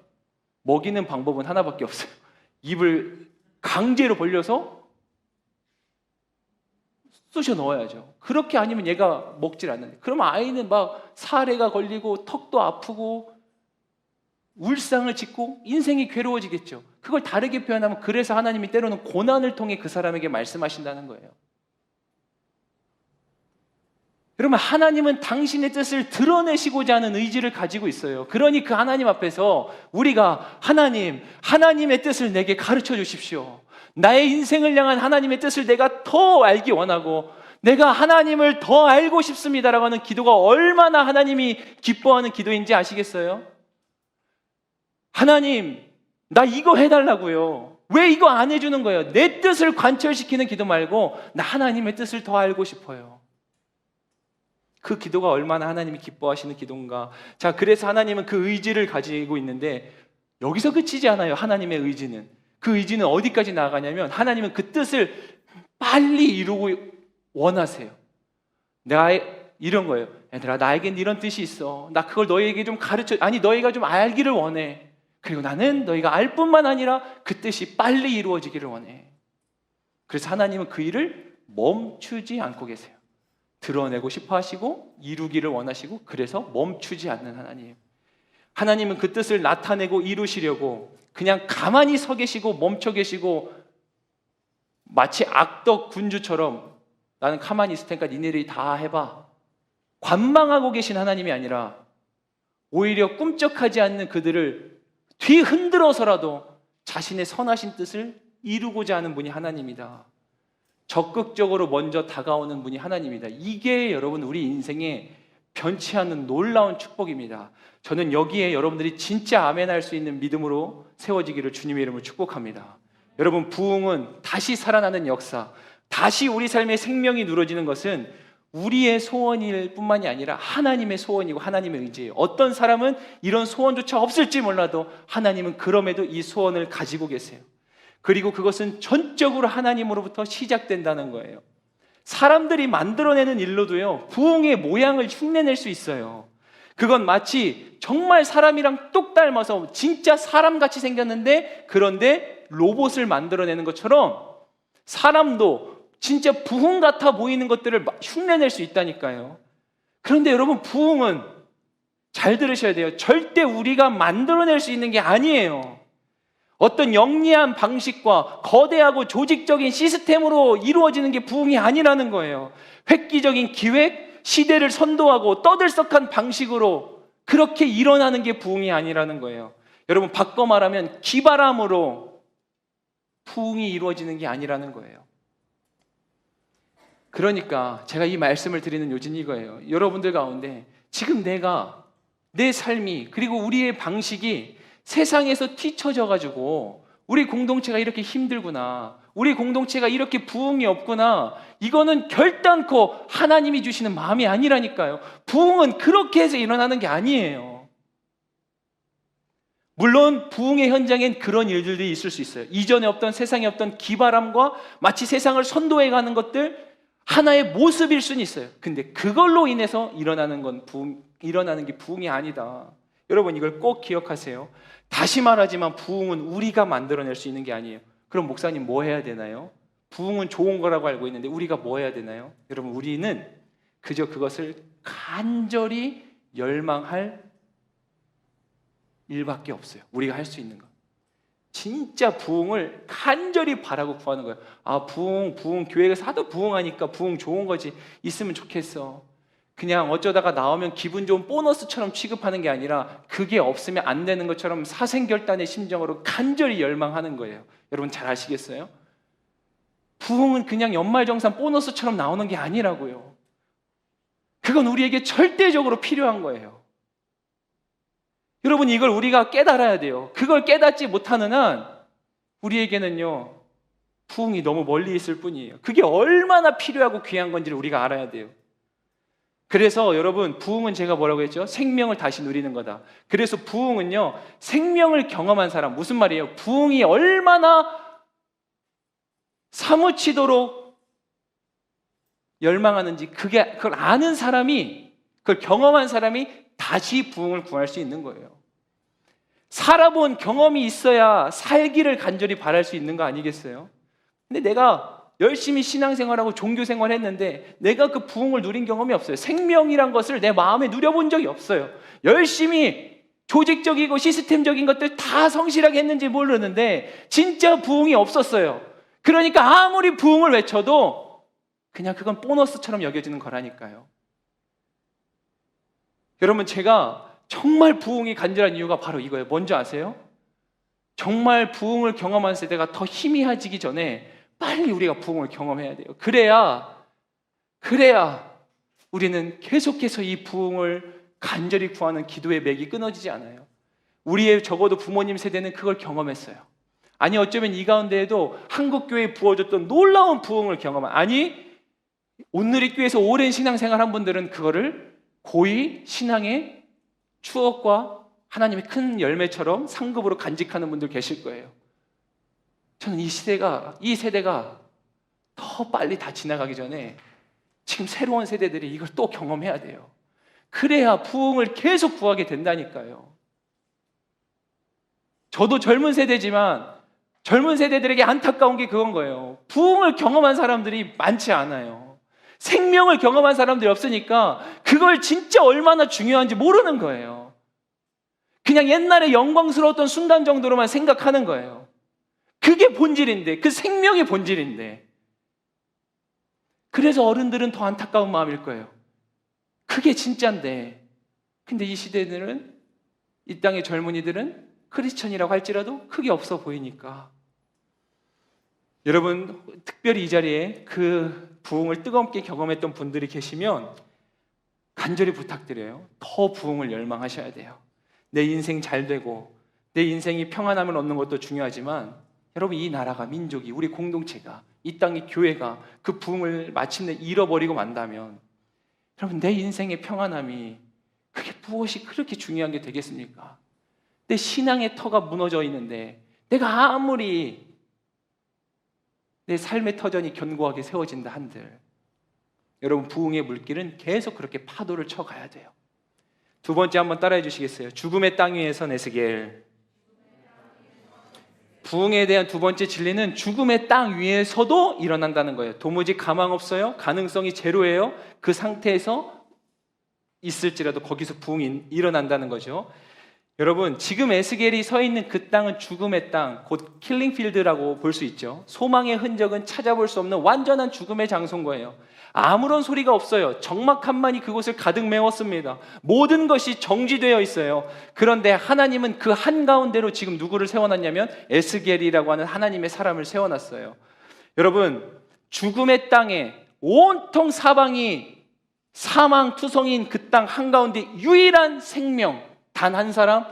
Speaker 1: 먹이는 방법은 하나밖에 없어요. 입을 강제로 벌려서 쑤셔 넣어야죠. 그렇게 아니면 얘가 먹질 않는데, 그러면 아이는 막 사례가 걸리고 턱도 아프고 울상을 짓고 인생이 괴로워지겠죠. 그걸 다르게 표현하면, 그래서 하나님이 때로는 고난을 통해 그 사람에게 말씀하신다는 거예요. 여러분, 하나님은 당신의 뜻을 드러내시고자 하는 의지를 가지고 있어요. 그러니 그 하나님 앞에서 우리가 하나님의 뜻을 내게 가르쳐 주십시오. 나의 인생을 향한 하나님의 뜻을 내가 더 알기 원하고 내가 하나님을 더 알고 싶습니다라고 하는 기도가 얼마나 하나님이 기뻐하는 기도인지 아시겠어요? 하나님, 나 이거 해달라고요. 왜 이거 안 해주는 거예요? 내 뜻을 관철시키는 기도 말고 나 하나님의 뜻을 더 알고 싶어요. 그 기도가 얼마나 하나님이 기뻐하시는 기도인가. 자, 그래서 하나님은 그 의지를 가지고 있는데 여기서 그치지 않아요. 하나님의 의지는. 그 의지는 어디까지 나아가냐면 하나님은 그 뜻을 빨리 이루고 원하세요. 이런 거예요. 얘들아, 나에겐 이런 뜻이 있어. 나 그걸 너희에게 좀 너희가 좀 알기를 원해. 그리고 나는 너희가 알 뿐만 아니라 그 뜻이 빨리 이루어지기를 원해. 그래서 하나님은 그 일을 멈추지 않고 계세요. 드러내고 싶어 하시고 이루기를 원하시고, 그래서 멈추지 않는 하나님. 하나님은 그 뜻을 나타내고 이루시려고 그냥 가만히 서 계시고 멈춰 계시고 마치 악덕 군주처럼 나는 가만히 있을 테니까 니네들이 다 해봐, 관망하고 계신 하나님이 아니라 오히려 꿈쩍하지 않는 그들을 뒤흔들어서라도 자신의 선하신 뜻을 이루고자 하는 분이 하나님이다. 적극적으로 먼저 다가오는 분이 하나님이다. 이게 여러분 우리 인생의 변치 않는 놀라운 축복입니다. 저는 여기에 여러분들이 진짜 아멘 할 수 있는 믿음으로 세워지기를 주님의 이름으로 축복합니다. 여러분, 부흥은 다시 살아나는 역사, 다시 우리 삶의 생명이 누러지는 것은 우리의 소원일 뿐만이 아니라 하나님의 소원이고 하나님의 의지예요. 어떤 사람은 이런 소원조차 없을지 몰라도 하나님은 그럼에도 이 소원을 가지고 계세요. 그리고 그것은 전적으로 하나님으로부터 시작된다는 거예요. 사람들이 만들어내는 일로도요, 부흥의 모양을 흉내낼 수 있어요. 그건 마치 정말 사람이랑 똑 닮아서 진짜 사람같이 생겼는데, 그런데 로봇을 만들어내는 것처럼 사람도 진짜 부흥 같아 보이는 것들을 흉내낼 수 있다니까요. 그런데 여러분, 부흥은 잘 들으셔야 돼요. 절대 우리가 만들어낼 수 있는 게 아니에요. 어떤 영리한 방식과 거대하고 조직적인 시스템으로 이루어지는 게 부흥이 아니라는 거예요. 획기적인 기획, 시대를 선도하고 떠들썩한 방식으로 그렇게 일어나는 게 부흥이 아니라는 거예요. 여러분, 바꿔 말하면 기바람으로 부흥이 이루어지는 게 아니라는 거예요. 그러니까 제가 이 말씀을 드리는 요지는 이거예요. 여러분들 가운데 지금 내 삶이, 그리고 우리의 방식이 세상에서 뒤처져가지고 우리 공동체가 이렇게 힘들구나, 우리 공동체가 이렇게 부흥이 없구나, 이거는 결단코 하나님이 주시는 마음이 아니라니까요. 부흥은 그렇게 해서 일어나는 게 아니에요. 물론 부흥의 현장엔 그런 일들이 있을 수 있어요. 이전에 없던, 세상에 없던 기바람과 마치 세상을 선도해가는 것들, 하나의 모습일 수는 있어요. 근데 그걸로 인해서 일어나는 게 부흥이 아니다. 여러분, 이걸 꼭 기억하세요. 다시 말하지만 부흥은 우리가 만들어낼 수 있는 게 아니에요. 그럼 목사님 뭐 해야 되나요? 부흥은 좋은 거라고 알고 있는데 우리가 뭐 해야 되나요? 여러분, 우리는 그저 그것을 간절히 열망할 일밖에 없어요. 우리가 할 수 있는 거. 진짜 부흥을 간절히 바라고 구하는 거예요. 아, 부흥, 교회에서 하도 부흥하니까 부흥 좋은 거지. 있으면 좋겠어. 그냥 어쩌다가 나오면 기분 좋은 보너스처럼 취급하는 게 아니라 그게 없으면 안 되는 것처럼 사생결단의 심정으로 간절히 열망하는 거예요. 여러분 잘 아시겠어요? 부흥은 그냥 연말정산 보너스처럼 나오는 게 아니라고요. 그건 우리에게 절대적으로 필요한 거예요. 여러분 이걸 우리가 깨달아야 돼요. 그걸 깨닫지 못하는 한 우리에게는요 부흥이 너무 멀리 있을 뿐이에요. 그게 얼마나 필요하고 귀한 건지를 우리가 알아야 돼요. 그래서 여러분 부흥은 제가 뭐라고 했죠? 생명을 다시 누리는 거다. 그래서 부흥은요 생명을 경험한 사람, 무슨 말이에요? 부흥이 얼마나 사무치도록 열망하는지 그걸 아는 사람이, 그걸 경험한 사람이 다시 부흥을 구할 수 있는 거예요. 살아본 경험이 있어야 살기를 간절히 바랄 수 있는 거 아니겠어요? 근데 내가 열심히 신앙생활하고 종교생활 했는데 내가 그 부흥을 누린 경험이 없어요. 생명이란 것을 내 마음에 누려본 적이 없어요. 열심히 조직적이고 시스템적인 것들 다 성실하게 했는지 모르는데 진짜 부흥이 없었어요. 그러니까 아무리 부흥을 외쳐도 그냥 그건 보너스처럼 여겨지는 거라니까요. 여러분 제가 정말 부흥이 간절한 이유가 바로 이거예요. 뭔지 아세요? 정말 부흥을 경험한 세대가 더 희미해지기 전에 빨리 우리가 부흥을 경험해야 돼요. 그래야 우리는 계속해서 이 부흥을 간절히 구하는 기도의 맥이 끊어지지 않아요. 우리의 적어도 부모님 세대는 그걸 경험했어요. 아니 어쩌면 이 가운데에도 한국교회에 부어졌던 놀라운 부흥을 경험한, 아니 온누리교회에서 오랜 신앙생활 한 분들은 그거를 고이 신앙의 추억과 하나님의 큰 열매처럼 상급으로 간직하는 분들 계실 거예요. 저는 이 세대가 더 빨리 다 지나가기 전에 지금 새로운 세대들이 이걸 또 경험해야 돼요. 그래야 부흥을 계속 구하게 된다니까요. 저도 젊은 세대지만 젊은 세대들에게 안타까운 게 그건 거예요. 부흥을 경험한 사람들이 많지 않아요. 생명을 경험한 사람들이 없으니까 그걸 진짜 얼마나 중요한지 모르는 거예요. 그냥 옛날에 영광스러웠던 순간 정도로만 생각하는 거예요. 그게 본질인데, 그 생명이 본질인데. 그래서 어른들은 더 안타까운 마음일 거예요. 그게 진짜인데. 근데 이 시대들은, 이 땅의 젊은이들은 크리스천이라고 할지라도 크게 없어 보이니까. 여러분 특별히 이 자리에 그 부흥을 뜨겁게 경험했던 분들이 계시면 간절히 부탁드려요. 더 부흥을 열망하셔야 돼요. 내 인생 잘 되고 내 인생이 평안함을 얻는 것도 중요하지만 여러분 이 나라가, 민족이, 우리 공동체가, 이 땅의 교회가 그 부흥을 마침내 잃어버리고 만다면 여러분 내 인생의 평안함이 그게 무엇이 그렇게 중요한 게 되겠습니까? 내 신앙의 터가 무너져 있는데 내가 아무리 내 삶의 터전이 견고하게 세워진다 한들 여러분 부흥의 물길은 계속 그렇게 파도를 쳐가야 돼요. 두 번째 한번 따라해 주시겠어요? 죽음의 땅 위에선 에스겔. 부흥에 대한 두 번째 진리는 죽음의 땅 위에서도 일어난다는 거예요. 도무지 가망 없어요. 가능성이 제로예요. 그 상태에서 있을지라도 거기서 부흥이 일어난다는 거죠. 여러분 지금 에스겔이 서 있는 그 땅은 죽음의 땅, 곧 킬링필드라고 볼 수 있죠. 소망의 흔적은 찾아볼 수 없는 완전한 죽음의 장소인 거예요. 아무런 소리가 없어요. 적막함만이 그곳을 가득 메웠습니다. 모든 것이 정지되어 있어요. 그런데 하나님은 그 한가운데로 지금 누구를 세워놨냐면 에스겔이라고 하는 하나님의 사람을 세워놨어요. 여러분 죽음의 땅에 온통 사방이 사망투성인 그 땅 한가운데 유일한 생명, 단 한 사람,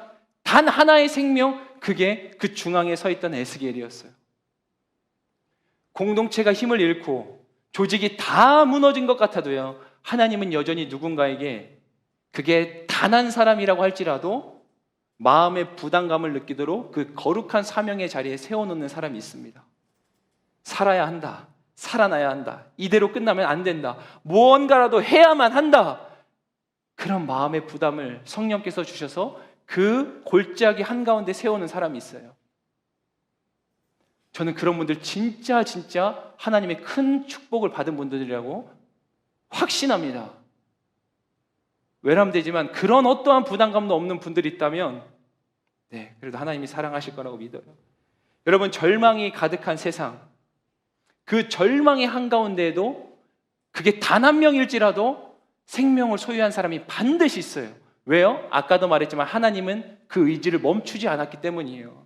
Speaker 1: 단 하나의 생명, 그게 그 중앙에 서 있던 에스겔이었어요. 공동체가 힘을 잃고 조직이 다 무너진 것 같아도요, 하나님은 여전히 누군가에게 그게 단 한 사람이라고 할지라도 마음의 부담감을 느끼도록 그 거룩한 사명의 자리에 세워놓는 사람이 있습니다. 살아야 한다, 살아나야 한다, 이대로 끝나면 안 된다, 무언가라도 해야만 한다, 그런 마음의 부담을 성령께서 주셔서 그 골짜기 한가운데 세우는 사람이 있어요. 저는 그런 분들 진짜 하나님의 큰 축복을 받은 분들이라고 확신합니다. 외람되지만 그런 어떠한 부담감도 없는 분들이 있다면 네, 그래도 하나님이 사랑하실 거라고 믿어요. 여러분, 절망이 가득한 세상, 그 절망의 한가운데에도 그게 단 한 명일지라도 생명을 소유한 사람이 반드시 있어요. 왜요? 아까도 말했지만 하나님은 그 의지를 멈추지 않았기 때문이에요.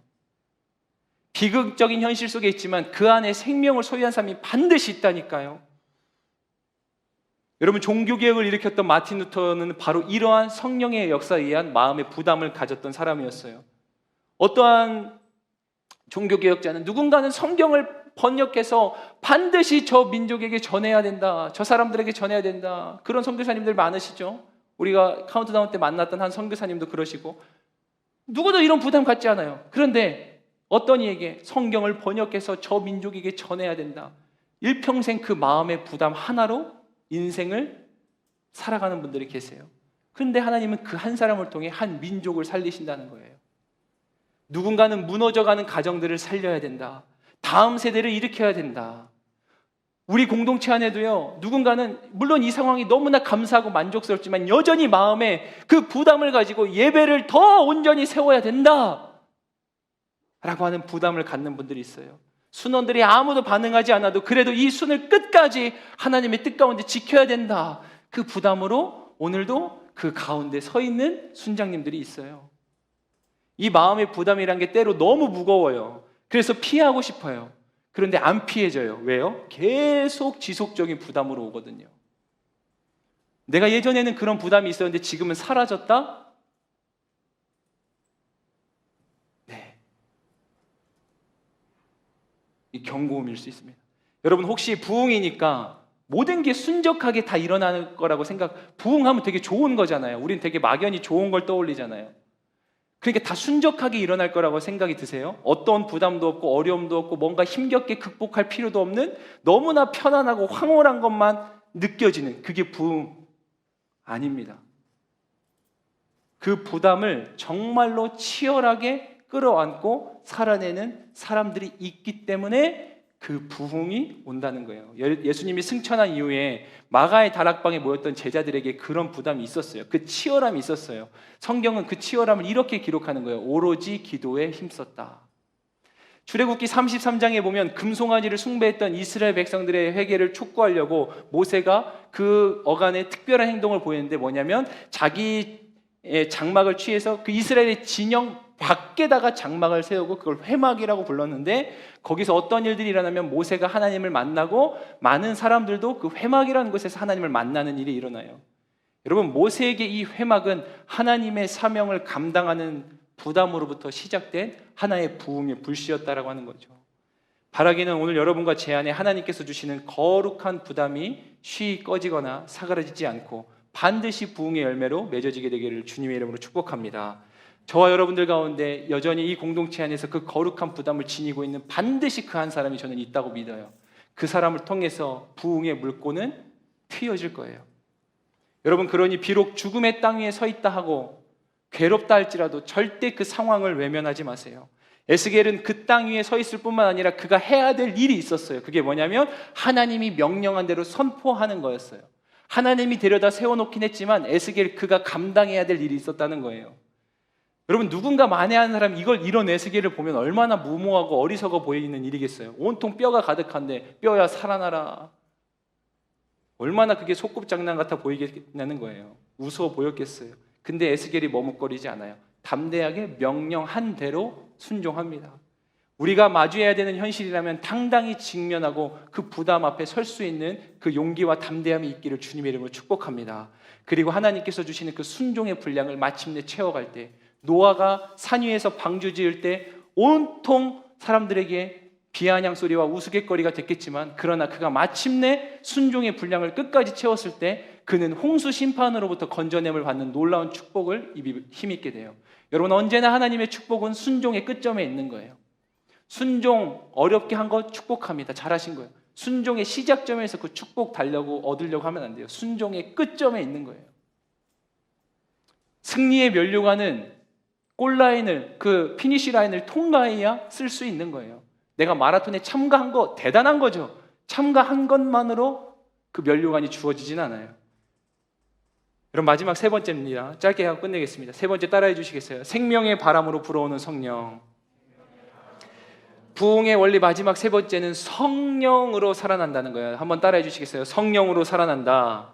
Speaker 1: 비극적인 현실 속에 있지만 그 안에 생명을 소유한 사람이 반드시 있다니까요. 여러분, 종교개혁을 일으켰던 마틴 루터는 바로 이러한 성령의 역사에 의한 마음의 부담을 가졌던 사람이었어요. 어떠한 종교개혁자는 누군가는 성경을 번역해서 반드시 저 민족에게 전해야 된다, 저 사람들에게 전해야 된다, 그런 선교사님들 많으시죠. 우리가 카운트다운 때 만났던 한 선교사님도 그러시고, 누구도 이런 부담 갖지 않아요. 그런데 어떤 이에게 성경을 번역해서 저 민족에게 전해야 된다, 일평생 그 마음의 부담 하나로 인생을 살아가는 분들이 계세요. 그런데 하나님은 그 한 사람을 통해 한 민족을 살리신다는 거예요. 누군가는 무너져가는 가정들을 살려야 된다, 다음 세대를 일으켜야 된다. 우리 공동체 안에도요, 누군가는 물론 이 상황이 너무나 감사하고 만족스럽지만 여전히 마음에 그 부담을 가지고 예배를 더 온전히 세워야 된다 라고 하는 부담을 갖는 분들이 있어요. 순원들이 아무도 반응하지 않아도 그래도 이 순을 끝까지 하나님의 뜻 가운데 지켜야 된다, 그 부담으로 오늘도 그 가운데 서 있는 순장님들이 있어요. 이 마음의 부담이란 게 때로 너무 무거워요. 그래서 피하고 싶어요. 그런데 안 피해져요. 왜요? 계속 지속적인 부담으로 오거든요. 내가 예전에는 그런 부담이 있었는데 지금은 사라졌다? 네, 이 경고음일 수 있습니다. 여러분, 혹시 부흥이니까 모든 게 순적하게 다 일어나는 거라고 부흥하면 되게 좋은 거잖아요. 우린 되게 막연히 좋은 걸 떠올리잖아요. 그러니까 다 순적하게 일어날 거라고 생각이 드세요? 어떤 부담도 없고 어려움도 없고 뭔가 힘겹게 극복할 필요도 없는 너무나 편안하고 황홀한 것만 느껴지는, 그게 부흥 아닙니다. 그 부담을 정말로 치열하게 끌어안고 살아내는 사람들이 있기 때문에 그 부흥이 온다는 거예요. 예수님이 승천한 이후에 마가의 다락방에 모였던 제자들에게 그런 부담이 있었어요. 그 치열함이 있었어요. 성경은 그 치열함을 이렇게 기록하는 거예요. 오로지 기도에 힘썼다. 출애굽기 33장에 보면 금송아지를 숭배했던 이스라엘 백성들의 회개를 촉구하려고 모세가 그 어간에 특별한 행동을 보였는데 뭐냐면 자기의 장막을 취해서 그 이스라엘의 진영 밖에다가 장막을 세우고 그걸 회막이라고 불렀는데, 거기서 어떤 일들이 일어나면 모세가 하나님을 만나고 많은 사람들도 그 회막이라는 곳에서 하나님을 만나는 일이 일어나요. 여러분, 모세에게 이 회막은 하나님의 사명을 감당하는 부담으로부터 시작된 하나의 부흥의 불씨였다라고 하는 거죠. 바라기는 오늘 여러분과 제 안에 하나님께서 주시는 거룩한 부담이 쉬이 꺼지거나 사그라지지 않고 반드시 부흥의 열매로 맺어지게 되기를 주님의 이름으로 축복합니다. 저와 여러분들 가운데 여전히 이 공동체 안에서 그 거룩한 부담을 지니고 있는 반드시 그 한 사람이 저는 있다고 믿어요. 그 사람을 통해서 부흥의 물꼬는 트여질 거예요. 여러분, 그러니 비록 죽음의 땅 위에 서 있다 하고 괴롭다 할지라도 절대 그 상황을 외면하지 마세요. 에스겔은 그 땅 위에 서 있을 뿐만 아니라 그가 해야 될 일이 있었어요. 그게 뭐냐면 하나님이 명령한 대로 선포하는 거였어요. 하나님이 데려다 세워놓긴 했지만 에스겔 그가 감당해야 될 일이 있었다는 거예요. 여러분, 누군가 만회하는 사람이 이런 에스겔을 보면 얼마나 무모하고 어리석어 보이는 일이겠어요. 온통 뼈가 가득한데 뼈야 살아나라, 얼마나 그게 소꿉장난 같아 보이겠냐는 거예요. 우스워 보였겠어요. 근데 에스겔이 머뭇거리지 않아요. 담대하게 명령한 대로 순종합니다. 우리가 마주해야 되는 현실이라면 당당히 직면하고 그 부담 앞에 설 수 있는 그 용기와 담대함이 있기를 주님의 이름으로 축복합니다. 그리고 하나님께서 주시는 그 순종의 분량을 마침내 채워갈 때, 노아가 산 위에서 방주 지을 때 온통 사람들에게 비아냥 소리와 우스갯거리가 됐겠지만, 그러나 그가 마침내 순종의 분량을 끝까지 채웠을 때 그는 홍수 심판으로부터 건져냄을 받는 놀라운 축복을 힘입게 돼요. 여러분, 언제나 하나님의 축복은 순종의 끝점에 있는 거예요. 순종 어렵게 한 거 축복합니다. 잘하신 거예요. 순종의 시작점에서 그 축복 얻으려고 하면 안 돼요. 순종의 끝점에 있는 거예요. 승리의 면류관은 골라인을, 그 피니시 라인을 통과해야 쓸 수 있는 거예요. 내가 마라톤에 참가한 거 대단한 거죠. 참가한 것만으로 그 면류관이 주어지진 않아요. 여러분 마지막 세 번째입니다. 짧게 하고 끝내겠습니다. 세 번째 따라해 주시겠어요? 생명의 바람으로 불어오는 성령. 부흥의 원리 마지막 세 번째는 성령으로 살아난다는 거예요. 한번 따라해 주시겠어요? 성령으로 살아난다.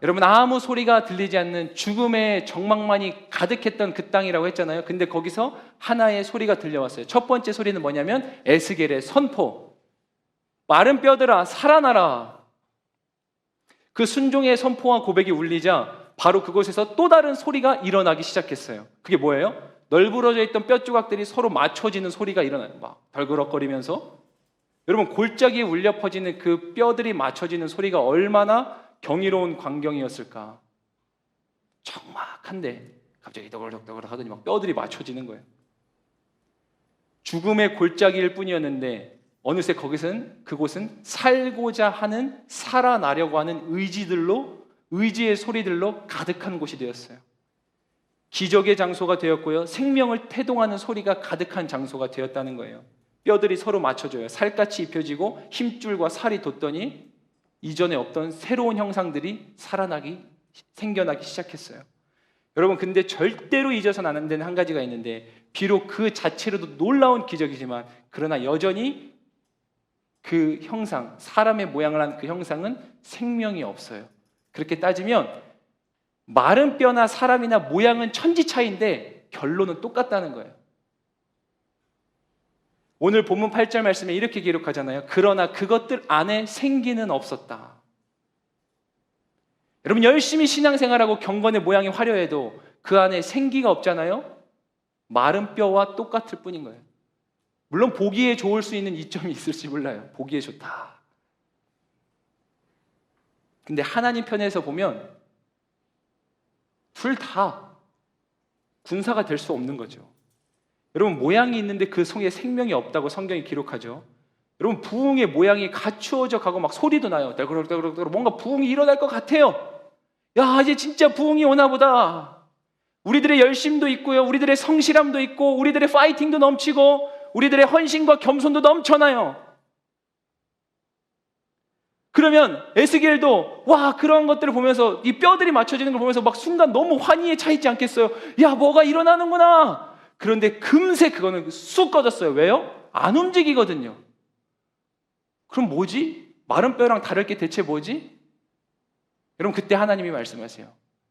Speaker 1: 여러분 아무 소리가 들리지 않는 죽음의 정막만이 가득했던 그 땅이라고 했잖아요. 근데 거기서 하나의 소리가 들려왔어요. 첫 번째 소리는 뭐냐면 에스겔의 선포. 마른 뼈들아 살아나라. 그 순종의 선포와 고백이 울리자 바로 그곳에서 또 다른 소리가 일어나기 시작했어요. 그게 뭐예요? 널브러져 있던 뼈 조각들이 서로 맞춰지는 소리가 일어나요. 막 덜그럭거리면서. 여러분 골짜기에 울려 퍼지는 그 뼈들이 맞춰지는 소리가 얼마나 경이로운 광경이었을까. 적막한데 갑자기 더글더글 하더니 막 뼈들이 맞춰지는 거예요. 죽음의 골짜기일 뿐이었는데 어느새 그곳은 살고자 하는, 살아나려고 하는 의지의 소리들로 가득한 곳이 되었어요. 기적의 장소가 되었고요. 생명을 태동하는 소리가 가득한 장소가 되었다는 거예요. 뼈들이 서로 맞춰져요. 살같이 입혀지고 힘줄과 살이 돋더니 이전에 없던 새로운 형상들이 생겨나기 시작했어요. 여러분 근데 절대로 잊어서는 안 되는 한 가지가 있는데, 비록 그 자체로도 놀라운 기적이지만 그러나 여전히 그 형상, 사람의 모양을 한 그 형상은 생명이 없어요. 그렇게 따지면 마른 뼈나 사람이나 모양은 천지 차이인데 결론은 똑같다는 거예요. 오늘 본문 8절 말씀에 이렇게 기록하잖아요. 그러나 그것들 안에 생기는 없었다. 여러분 열심히 신앙생활하고 경건의 모양이 화려해도 그 안에 생기가 없잖아요. 마른 뼈와 똑같을 뿐인 거예요. 물론 보기에 좋을 수 있는 이점이 있을지 몰라요. 보기에 좋다. 근데 하나님 편에서 보면 둘 다 군사가 될 수 없는 거죠. 여러분 모양이 있는데 그 속에 생명이 없다고 성경이 기록하죠. 여러분 부흥의 모양이 갖추어져 가고 막 소리도 나요. 달그럭달그럭 뭔가 부흥이 일어날 것 같아요. 야 이제 진짜 부흥이 오나 보다. 우리들의 열심도 있고요. 우리들의 성실함도 있고 우리들의 파이팅도 넘치고 우리들의 헌신과 겸손도 넘쳐나요. 그러면 에스겔도 와 그런 것들을 보면서 이 뼈들이 맞춰지는 걸 보면서 막 순간 너무 환희에 차 있지 않겠어요? 야 뭐가 일어나는구나. 그런데 금세 그거는 쑥 꺼졌어요. 왜요? 안 움직이거든요. 그럼 뭐지? 마른 뼈랑 다를 게 대체 뭐지? 여러분 그때 하나님이 말씀하세요.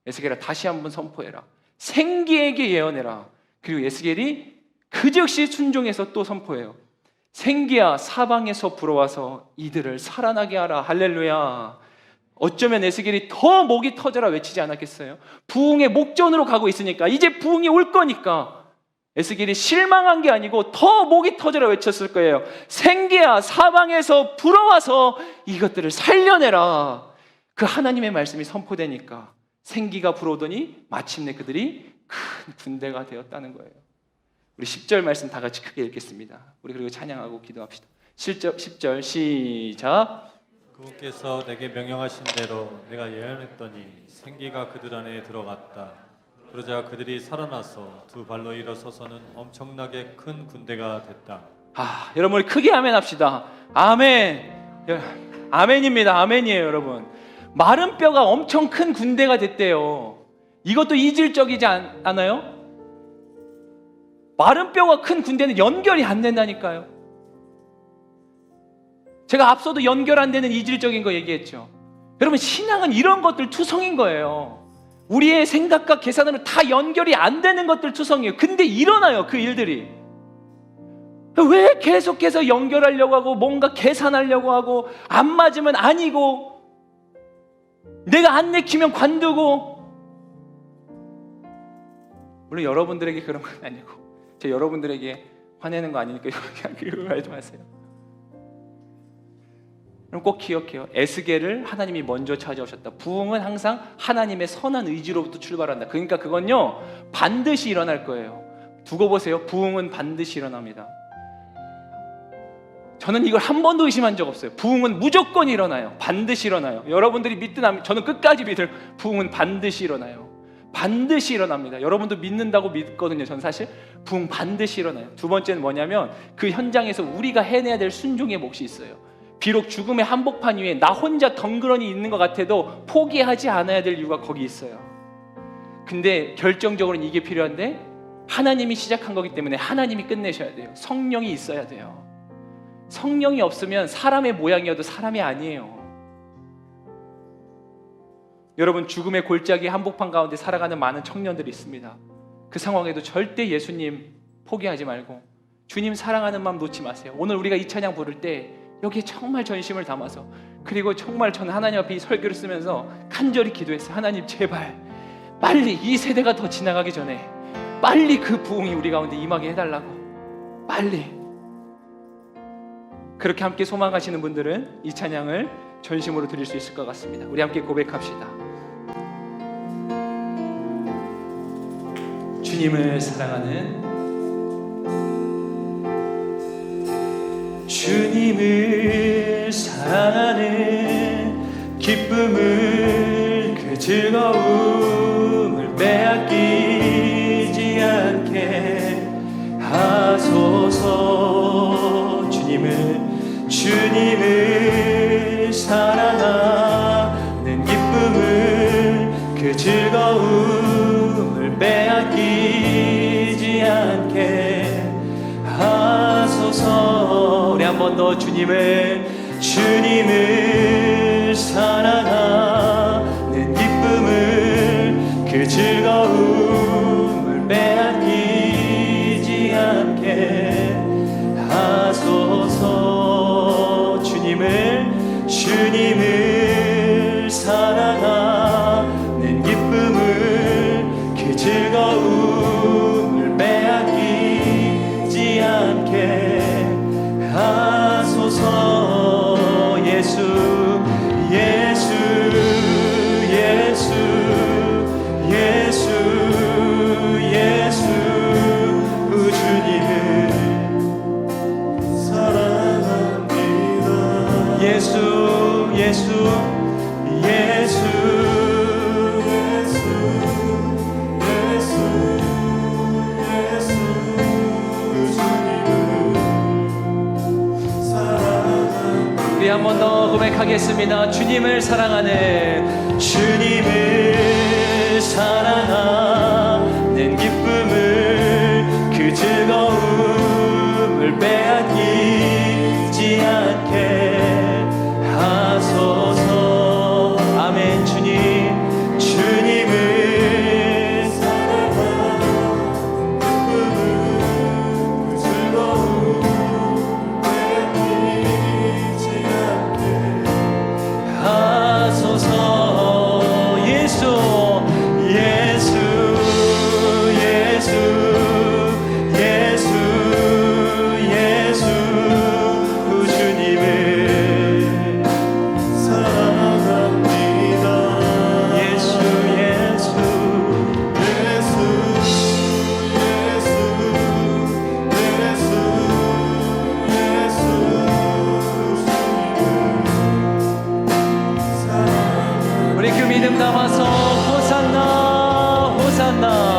Speaker 1: 에스겔아 다시 한번 선포해라. 생기에게 예언해라. 그리고 에스겔이 그 즉시 순종해서 또 선포해요. 생기야 사방에서 불어와서 이들을 살아나게 하라. 할렐루야. 어쩌면 에스겔이 더 목이 터져라 외치지 않았겠어요? 부흥의 목전으로 가고 있으니까 이제 부흥이 올 거니까 에스겔이 실망한 게 아니고 더 목이 터져라 외쳤을 거예요. 생기야 사방에서 불어와서 이것들을 살려내라. 그 하나님의 말씀이 선포되니까 생기가 불어오더니 마침내 그들이 큰 군대가 되었다는 거예요. 우리 10절 말씀 다 같이 크게 읽겠습니다. 우리 그리고 찬양하고 기도합시다. 10절 시작.
Speaker 2: 그분께서 내게 명령하신 대로 내가 예언했더니 생기가 그들 안에 들어갔다. 그러자 그들이 살아나서 두 발로 일어서서는 엄청나게 큰 군대가 됐다.
Speaker 1: 여러분 우리 크게 아멘 합시다. 아멘. 아멘입니다. 아멘이에요 여러분. 마른 뼈가 엄청 큰 군대가 됐대요. 이것도 이질적이지 않아요? 마른 뼈가 큰 군대는 연결이 안 된다니까요. 제가 앞서도 연결 안 되는 이질적인 거 얘기했죠. 여러분 신앙은 이런 것들 투성인 거예요. 우리의 생각과 계산으로 다 연결이 안 되는 것들 투성이에요. 근데 일어나요 그 일들이. 왜 계속해서 연결하려고 하고 뭔가 계산하려고 하고 안 맞으면 아니고 내가 안 내키면 관두고. 물론 여러분들에게 그런 건 아니고 제 여러분들에게 화내는 거 아니니까 그런 거 하지 마세요. 그럼 꼭 기억해요. 에스겔을 하나님이 먼저 찾아오셨다. 부흥은 항상 하나님의 선한 의지로부터 출발한다. 그러니까 그건요 반드시 일어날 거예요. 두고 보세요. 부흥은 반드시 일어납니다. 저는 이걸 한 번도 의심한 적 없어요. 부흥은 무조건 일어나요. 반드시 일어나요. 여러분들이 믿든 안 믿든 저는 끝까지 믿을 부흥은 반드시 일어나요. 반드시 일어납니다. 여러분도 믿는다고 믿거든요. 전 사실 부흥 반드시 일어나요. 두 번째는 뭐냐면 그 현장에서 우리가 해내야 될 순종의 몫이 있어요. 비록 죽음의 한복판 위에 나 혼자 덩그러니 있는 것 같아도 포기하지 않아야 될 이유가 거기 있어요. 근데 결정적으로는 이게 필요한데 하나님이 시작한 거기 때문에 하나님이 끝내셔야 돼요. 성령이 있어야 돼요. 성령이 없으면 사람의 모양이어도 사람이 아니에요. 여러분, 죽음의 골짜기 한복판 가운데 살아가는 많은 청년들이 있습니다. 그 상황에도 절대 예수님 포기하지 말고 주님 사랑하는 마음 놓지 마세요. 오늘 우리가 이 찬양 부를 때 여기에 정말 전심을 담아서, 그리고 정말 저는 하나님 앞에 이 설교를 쓰면서 간절히 기도했어요. 하나님 제발 빨리 이 세대가 더 지나가기 전에 빨리 그 부흥이 우리 가운데 임하게 해달라고. 빨리. 그렇게 함께 소망하시는 분들은 이 찬양을 전심으로 드릴 수 있을 것 같습니다. 우리 함께 고백합시다. 주님을 사랑하는, 주님을 사랑하는 기쁨을, 그 즐거움을 빼앗기지 않게 하소서. 주님을 사랑하는 기쁨을, 그 즐거움을 빼앗기지 않게 하소서. 우리 한 번 더 주님을 사랑하는 기쁨을, 그 즐거움을 빼앗기지 않게 하소서. 주님을 사랑하는 기쁨을, 그 즐거움을 빼앗기지 않게 하소서. 예수 예수 예수 예수 예수 주님을 사랑합니다. 예수 예수 예수 우리 한 번 더 고백하겠습니다. 주님을 사랑하는, 주님을 사랑하는 기쁨을, 그 즐거움을 빼앗기지 않게 하소서. 아멘. 주님을 사랑하는 기쁨을, 그 즐거움 빼앗기지 않게 하소서. 예수 예수 예수 예수 예수 주님을 사랑합니다. 예수 예수 예수 예수 예수 예수 우리 그 믿음 담아서 호산나 호산나